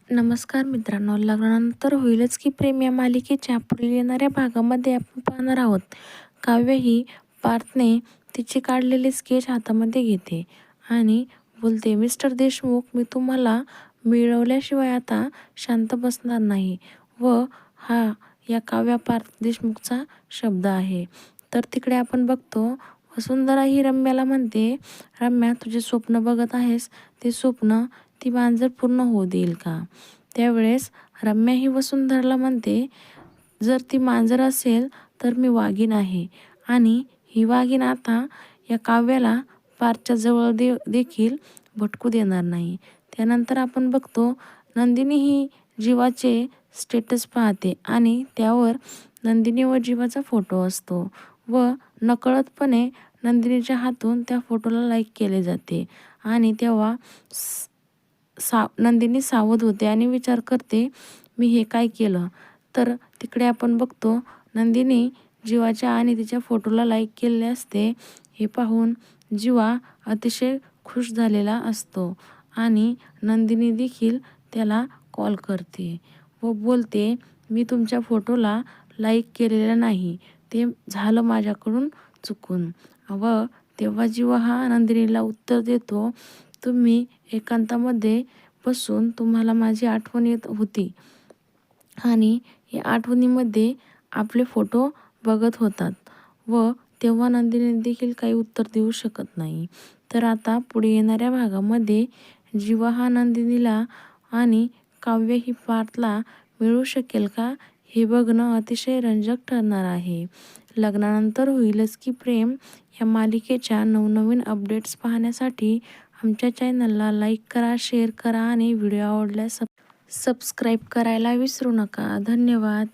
नमस्कार मित्रांनो, लग्नानंतर होईलच की प्रेम या मालिकेच्या पुढील येणाऱ्या भागामध्ये आपण पाहणार आहोत. काव्य ही पार्थने तिची काढलेली स्केच हातामध्ये घेते आणि बोलते, मिस्टर देशमुख, मी तुम्हाला मिळवल्याशिवाय आता शांत बसणार नाही. व हा या काव्या पार्थ देशमुखचा शब्द आहे. तर तिकडे आपण बघतो, वसुंधरा ही रम्याला म्हणते, रम्या, तुझे स्वप्न बघत आहेस ते स्वप्न ती मांजर पूर्ण होऊ देईल का? त्यावेळेस रम्या ही वसुंधराला म्हणते, जर ती मांजर असेल तर मी वाघीण आहे आणि ही वाघीण आता या काव्याला पारच्या जवळ देखील भटकू देणार नाही. त्यानंतर आपण बघतो, नंदिनी ही जीवाचे स्टेटस पाहते आणि त्यावर नंदिनी व जीवाचा फोटो असतो व नकळतपणे नंदिनीच्या हातून त्या फोटोला लाईक केले जाते आणि तेव्हा नंदिनी सावध होते आणि विचार करते, मी हे काय केलं? तर तिकडे आपण बघतो, नंदिनी जीवाच्या आणि तिच्या फोटोला लाईक केलेले असते. हे पाहून जीवा अतिशय खुश झालेला असतो आणि नंदिनी देखील त्याला कॉल करते व बोलते, मी तुमच्या फोटोला लाईक केलेलं नाही, ते झालं माझ्याकडून चुकून. व तेव्हा जीवा हा नंदिनीला उत्तर देतो, तुम्ही एकांतामध्ये बसून तुम्हाला माझी आठवण येत होती आणि या आठवणीमध्ये आपले फोटो बघत होतात व तेव्हा नंदिनी देखील काही उत्तर देऊ शकत नाही. तर आता पुढे येणाऱ्या भागामध्ये जीवा हा नंदिनीला आणि काव्य ही पार्थला मिळू शकेल का, हे बघणं अतिशय रंजक ठरणार आहे. लग्नानंतर होईलच की प्रेम या मालिकेच्या नवनवीन अपडेट्स पाहण्यासाठी आमच्या चॅनलला लाईक करा, शेअर करा आणि व्हिडिओ आवडल्यास सबस्क्राईब करायला विसरू नका. धन्यवाद.